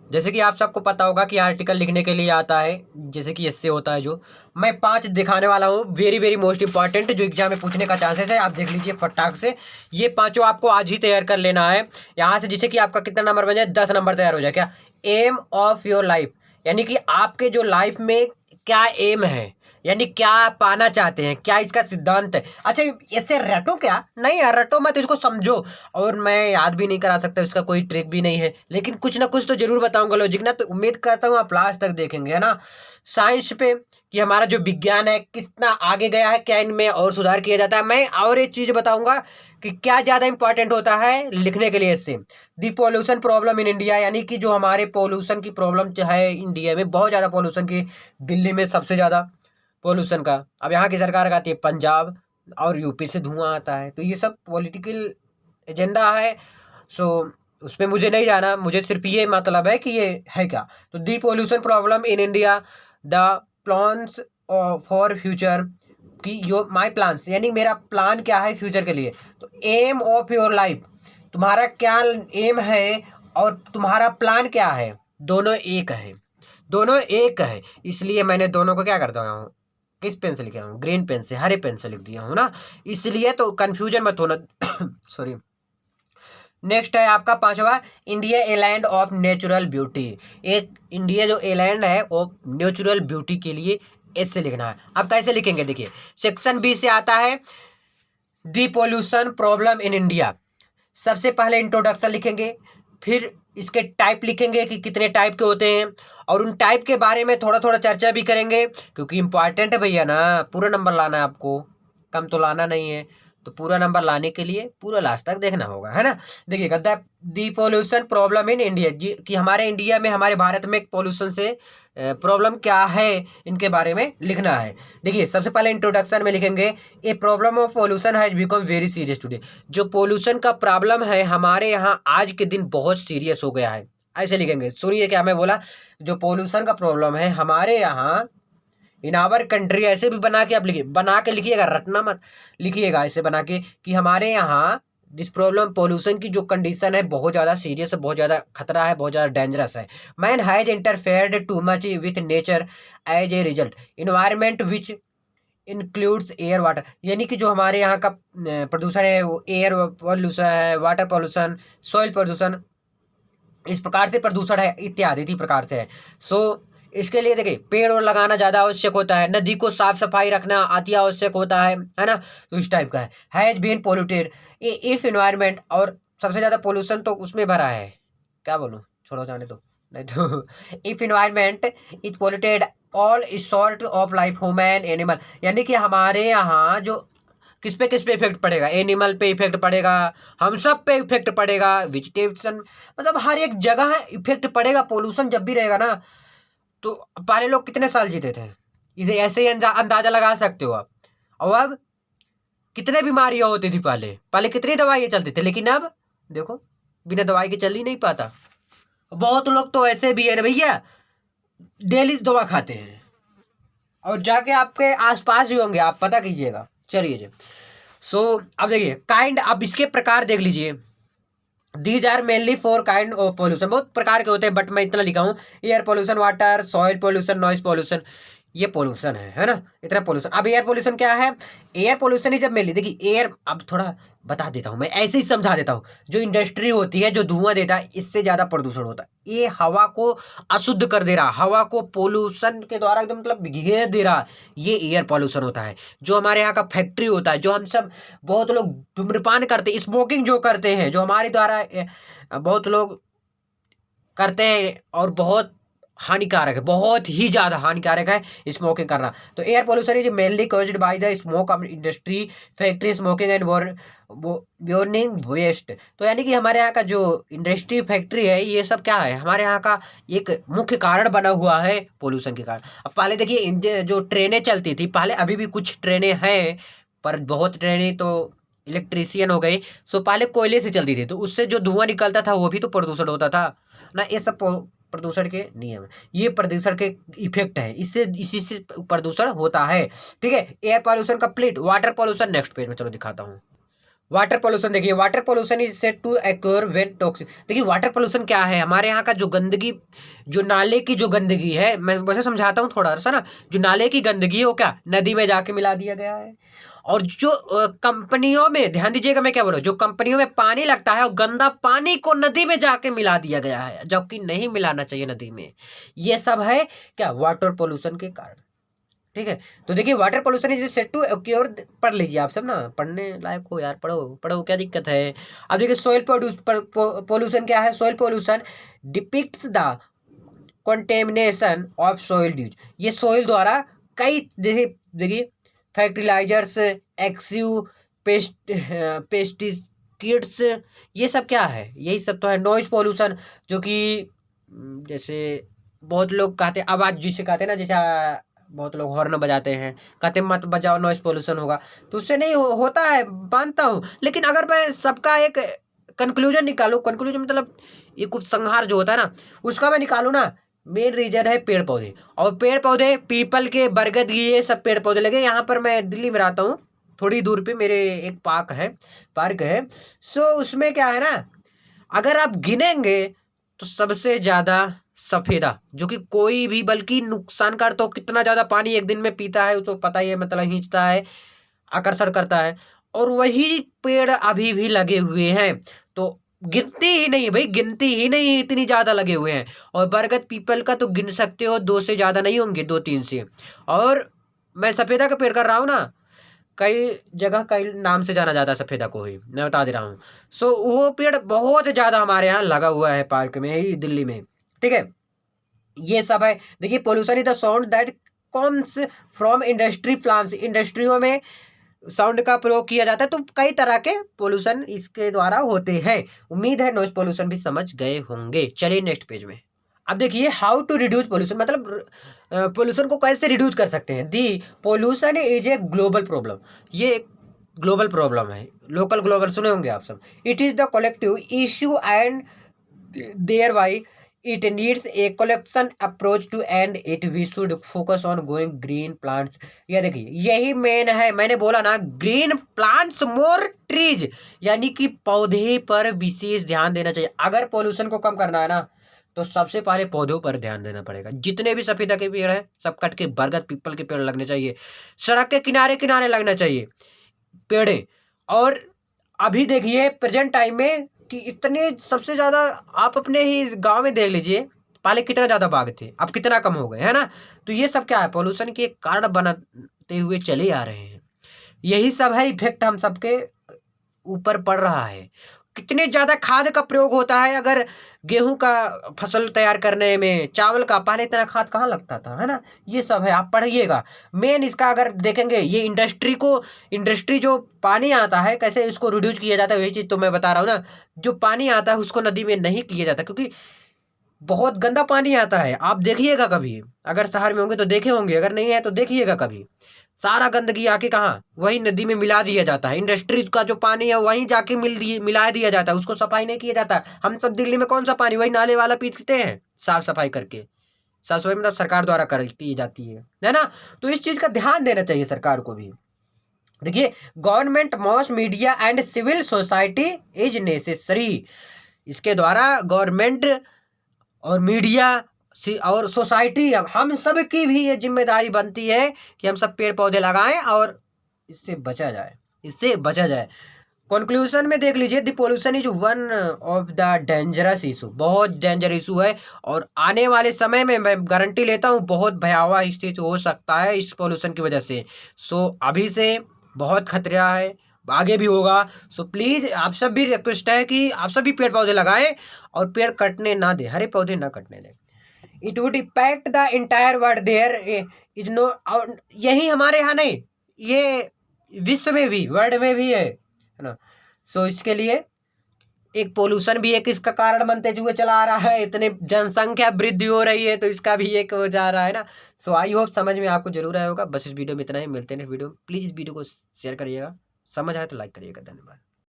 जैसे कि आप सबको पता होगा कि आर्टिकल लिखने के लिए आता है, जैसे कि इससे होता है जो मैं 5 दिखाने वाला हूँ, वेरी वेरी मोस्ट इंपॉर्टेंट, जो एग्जाम में पूछने का चांसेस है। आप देख लीजिए फटाक से, ये पांचों आपको आज ही तैयार कर लेना है यहाँ से, जिससे कि आपका कितना नंबर बन जाए, 10 नंबर तैयार हो जाए। क्या एम ऑफ योर लाइफ, यानी कि आपके जो लाइफ में क्या एम है, यानी क्या पाना चाहते हैं, क्या इसका सिद्धांत है। अच्छा, ऐसे रटो क्या, नहीं यार रटो मत, इसको समझो। और मैं याद भी नहीं करा सकता, इसका कोई ट्रिक भी नहीं है, लेकिन कुछ ना कुछ तो जरूर बताऊंगा लॉजिक ना, तो उम्मीद करता हूँ आप लास्ट तक देखेंगे, है ना। साइंस पे कि हमारा जो विज्ञान है कितना आगे गया है, क्या इनमें और सुधार किया जाता है। मैं और एक चीज बताऊंगा कि क्या ज्यादा इंपॉर्टेंट होता है लिखने के लिए इससे, दी पोल्यूशन प्रॉब्लम इन इंडिया, यानी कि जो हमारे पोल्यूशन की प्रॉब्लम है इंडिया में, बहुत ज्यादा पोल्यूशन की, दिल्ली में सबसे ज्यादा पोल्यूशन का। अब यहाँ की सरकार कहती है पंजाब और यूपी से धुआं आता है, तो ये सब पॉलिटिकल एजेंडा है। सो उसमें मुझे नहीं जाना, मुझे सिर्फ ये मतलब है कि ये है क्या। तो the pollution problem in India, the plans for future, कि यो माई प्लान्स, यानी मेरा प्लान क्या है फ्यूचर के लिए। तो एम ऑफ योर लाइफ, तुम्हारा क्या एम है और तुम्हारा प्लान क्या है, दोनों एक है, दोनों एक है। इसलिए मैंने दोनों को क्या करता हूँ, किस पेन से लिखा हूँ, ग्रीन पेन से, हरे पेन से लिख दिया हूँ ना, इसलिए तो कंफ्यूजन मत होना। सॉरी। नेक्स्ट है आपका पांचवा, India a land of natural beauty. एक इंडिया जो ए लैंड है वो नेचुरल ब्यूटी के लिए ऐसे लिखना है। अब कैसे लिखेंगे देखिए, सेक्शन बी से आता है दी पोल्यूशन प्रॉब्लम इन इंडिया। सबसे पहले इंट्रोडक्शन लिखेंगे, फिर इसके टाइप लिखेंगे कि कितने टाइप के होते हैं, और उन टाइप के बारे में थोड़ा थोड़ा चर्चा भी करेंगे, क्योंकि इंपॉर्टेंट है भैया ना, पूरा नंबर लाना है आपको, कम तो लाना नहीं है। तो पूरा नंबर लाने के लिए पूरा लास्ट तक देखना होगा, है ना। देखिएगा, दी पोल्यूशन प्रॉब्लम इन इंडिया, कि हमारे इंडिया में, हमारे भारत में पोल्यूशन से प्रॉब्लम क्या है, इनके बारे में लिखना है। देखिए सबसे पहले इंट्रोडक्शन में लिखेंगे, a problem of pollution has become very serious today. जो पोल्यूशन का प्रॉब्लम है हमारे यहाँ आज के दिन बहुत सीरियस हो गया है, ऐसे लिखेंगे। सुनिए क्या मैं बोला, जो पोल्यूशन का प्रॉब्लम है हमारे यहाँ इन आवर कंट्री, ऐसे भी बना के आप लिखिए, बना के लिखिएगा, रटना मत, लिखिएगा ऐसे बना के कि हमारे यहाँ दिस प्रॉब्लम पोल्यूशन की जो कंडीशन है बहुत ज़्यादा सीरियस है, बहुत ज़्यादा खतरा है, बहुत ज़्यादा डेंजरस है। Man has interfered too much with nature, as a result environment which includes air water, यानी कि जो हमारे यहाँ का प्रदूषण है वो एयर पॉल्यूशन है, वाटर पॉल्यूशन, सॉइल प्रदूषण, इस प्रकार से प्रदूषण है, इत्यादि इसी प्रकार से है। सो इसके लिए देखिए पेड़ और लगाना ज़्यादा आवश्यक होता है, नदी को साफ सफाई रखना अति आवश्यक होता है ना। तो इस टाइप का है, has been polluted if environment, और सबसे ज़्यादा पोल्यूशन तो उसमें भरा है, क्या बोलूँ, छोड़ो जाने दो, नहीं तो if environment is polluted all sort of life, human animal, यानी कि हमारे यहाँ जो किस पे इफेक्ट पड़ेगा, एनिमल पे इफेक्ट पड़ेगा, हम सब पे इफेक्ट पड़ेगा, वेजिटेशन, मतलब हर एक जगह इफेक्ट पड़ेगा। पोल्यूशन जब भी रहेगा ना, तो पहले लोग कितने साल जीते थे, इसे ऐसे ही अंदाजा लगा सकते हो आप। और अब कितने बीमारियां होती थी, पहले पहले कितनी दवाइयां चलती थी, लेकिन अब देखो बिना दवाई के चल ही नहीं पाता। बहुत लोग तो ऐसे भी है ना भैया, डेली दवा खाते हैं, और जाके आपके आसपास ही होंगे, आप पता कीजिएगा। चलिए जी। सो अब देखिए काइंड, अब इसके प्रकार देख लीजिए, these are mainly four kind of pollution, बहुत प्रकार के होते हैं, बट मैं इतना लिखा हूँ, air pollution, water, soil pollution, noise pollution, ये पोल्यूशन है ना, इतना पोल्यूशन। अब एयर पोल्यूशन क्या है, एयर पोल्यूशन ही जब मेनली देखिए एयर, अब थोड़ा बता देता हूँ मैं, ऐसे ही समझा देता हूँ। जो इंडस्ट्री होती है, जो धुआं देता है, इससे ज्यादा प्रदूषण होता है, ये हवा को अशुद्ध कर दे रहा, हवा को पोल्यूशन के द्वारा एकदम मतलब घेर दे रहा, ये एयर पोल्यूशन होता है। जो हमारे यहाँ का फैक्ट्री होता है, जो हम सब बहुत लोग धूम्रपान करते हैं, स्मोकिंग जो करते हैं, जो हमारे द्वारा बहुत लोग करते हैं, और बहुत हानिकारक है, बहुत ही ज़्यादा हानिकारक है स्मोकिंग करना। तो air pollution is mainly caused by the smoke of industry, factory, smoking and burning waste. तो यानी कि हमारे यहाँ का जो इंडस्ट्री, फैक्ट्री है, ये सब क्या है, हमारे यहाँ का एक मुख्य कारण बना हुआ है पोल्यूशन के कारण। अब पहले देखिए जो ट्रेनें चलती थी पहले, अभी भी कुछ ट्रेनें हैं, पर बहुत ट्रेनें तो इलेक्ट्रिशियन हो गई। सो पहले कोयले से चलती थी, तो उससे जो धुआं निकलता था वो भी तो प्रदूषण होता था ना। ये सब प्रदूषण के नियम है, ये प्रदूषण के इफेक्ट है, इससे इसी से प्रदूषण होता है। ठीक है, air pollution complete, water pollution next page में चलो दिखाता हूँ। वाटर पोल्यूशन देखिए, water pollution is said to occur when toxic. देखिए वाटर पोल्यूशन क्या है, हमारे यहाँ का जो गंदगी, जो नाले की जो गंदगी है, मैं वैसे समझाता हूँ थोड़ा सा ना, जो नाले की गंदगी है वो क्या नदी में जाके मिला दिया गया है। और जो कंपनियों में, ध्यान दीजिएगा मैं क्या बोल रहा हूँ, जो कंपनियों में पानी लगता है और गंदा पानी को नदी में जाके मिला दिया गया है, जबकि नहीं मिलाना चाहिए नदी में। ये सब है क्या वाटर पोल्यूशन के कारण। ठीक है, तो देखिए water pollution is said to occur, पढ़ लीजिए आप सब ना, पढ़ने लायक हो यार, पढ़ो पढ़ो, क्या दिक्कत है। अब देखिए सॉइल पोल्यूशन क्या है, soil pollution depicts the contamination of soil dues. ये सॉइल द्वारा कई, देखिए फर्टिलाइजर्स, एक्सिव, पेस्टिसाइड्स, ये सब क्या है, यही सब तो है। नॉइज पोल्यूशन, जो कि जैसे बहुत लोग कहते हैं, आवाज जिसे कहते हैं ना, जैसे बहुत लोग हॉर्न बजाते हैं, कहते हैं मत बजाओ नॉइज पोल्यूशन होगा, तो उससे नहीं होता है, मानता हूँ। लेकिन अगर मैं सबका एक कंक्लूजन निकालूं, कंक्लूजन मतलब ये कुछ संहार जो होता है ना, उसका मैं निकालूं ना, मेन रीजन है पेड़ पौधे। और पेड़ पौधे पीपल के, बरगद की, ये सब पेड़ पौधे लगे। यहाँ पर मैं दिल्ली में रहता हूँ, थोड़ी दूर पे मेरे एक पार्क है। सो उसमें क्या है ना, अगर आप गिनेंगे तो सबसे ज्यादा सफेदा, जो कि कोई भी, बल्कि नुकसान कर, तो कितना ज्यादा पानी एक दिन में पीता है उसको पता ही है, मतलब खींचता है, आकर्षण करता है। और वही पेड़ अभी भी लगे हुए हैं, तो गिनती ही नहीं भाई, गिनती ही नहीं, इतनी ज्यादा लगे हुए हैं। और बरगद पीपल का तो गिन सकते हो, 2 से ज्यादा नहीं होंगे, 2-3 से। और मैं सफेदा का पेड़ कर रहा हूँ ना, कई जगह कई नाम से जाना जाता है सफेदा को ही, मैं बता दे रहा हूँ। सो वो पेड़ बहुत ज्यादा हमारे यहाँ लगा हुआ है पार्क में ही, दिल्ली में। ठीक है, ये सब है। देखिए pollution is the sound that comes from industry plants, इंडस्ट्रियों में साउंड का प्रयोग किया जाता है, तो कई तरह के पोल्यूशन इसके द्वारा होते हैं। उम्मीद है नॉइज पोल्यूशन भी समझ गए होंगे। चलिए नेक्स्ट पेज में। अब देखिए हाउ टू रिड्यूस पोल्यूशन, मतलब पोल्यूशन को कैसे रिड्यूस कर सकते हैं। The pollution is a global problem, ये एक ग्लोबल प्रॉब्लम है, लोकल ग्लोबल सुने होंगे आप सब। It is the collective issue and thereby बाई it needs a collection approach to end it. We should focus on going green plants. ये देखिए यही मेन है, मैंने बोला ना, ग्रीन प्लांट्स मोर ट्रीज, यानी कि पौधे पर विशेष ध्यान देना चाहिए। अगर पोल्यूशन को कम करना है ना, तो सबसे पहले पौधों पर ध्यान देना पड़ेगा। जितने भी सफेदा के पेड़ हैं सब कट के बरगद पीपल के पेड़ लगने चाहिए, सड़क के किनारे किनारे लगना चाहिए पेड़े। और अभी देखिए प्रेजेंट टाइम में कि इतने सबसे ज्यादा, आप अपने ही गांव में देख लीजिए, पहले कितना ज्यादा बाघ थे, अब कितना कम हो गए, है ना। तो ये सब क्या है, पोल्यूशन के कारण बनाते हुए चले आ रहे हैं। यही सब है, इफेक्ट हम सबके ऊपर पड़ रहा है। कितने ज्यादा खाद का प्रयोग होता है, अगर गेहूं का फसल तैयार करने में, चावल का, पहले इतना खाद कहाँ लगता था, है ना। ये सब है, आप पढ़िएगा। मेन इसका अगर देखेंगे, ये इंडस्ट्री जो पानी आता है कैसे इसको रिड्यूस किया जाता है, वही चीज तो मैं बता रहा हूँ ना। जो पानी आता है उसको नदी में नहीं किया जाता, क्योंकि बहुत गंदा पानी आता है। आप देखिएगा कभी, अगर शहर में होंगे तो देखे होंगे, अगर नहीं है तो देखिएगा कभी, सारा गंदगी आके कहाँ, वही नदी में मिला दिया जाता है। इंडस्ट्री का जो पानी है वहीं जाके मिला दिया जाता है, उसको सफाई नहीं किया जाता। हम सब दिल्ली में कौन सा पानी, वही नाले वाला पीते हैं, साफ सफाई करके। साफ सफाई मतलब सरकार द्वारा की जाती है ना। तो इस चीज का ध्यान देना चाहिए सरकार को भी। देखिए government, mass media and civil society is necessary. इसके द्वारा गवर्नमेंट और मीडिया और सोसाइटी, हम सब की भी ये जिम्मेदारी बनती है कि हम सब पेड़ पौधे लगाएं और इससे बचा जाए। कंक्लूजन में देख लीजिए, the pollution is one of the dangerous issue, बहुत डेंजर इशू है। और आने वाले समय में मैं गारंटी लेता हूँ बहुत भयावह स्थिति हो सकता है इस पोल्यूशन की वजह से। सो अभी से बहुत खतरा है, आगे भी होगा। सो प्लीज आप सब भी रिक्वेस्ट है कि आप सभी पेड़ पौधे लगाएं और पेड़ कटने ना दे, हरे पौधे ना कटने दें। It would impact the entire world, there is no, यही हमारे यहाँ नहीं, ये विश्व में भी, वर्ल्ड में भी है ना। सो इसके लिए एक पोल्यूशन भी एक इसका कारण बनते हुए चला आ रहा है, इतने जनसंख्या वृद्धि हो रही है तो इसका भी एक हो जा रहा है ना। सो आई होप समझ में आपको जरूर आया होगा। बस इस वीडियो में इतना ही, मिलते हैं नेक्स्ट वीडियो। प्लीज इस वीडियो को शेयर करिएगा, समझ आए तो लाइक करिएगा। धन्यवाद।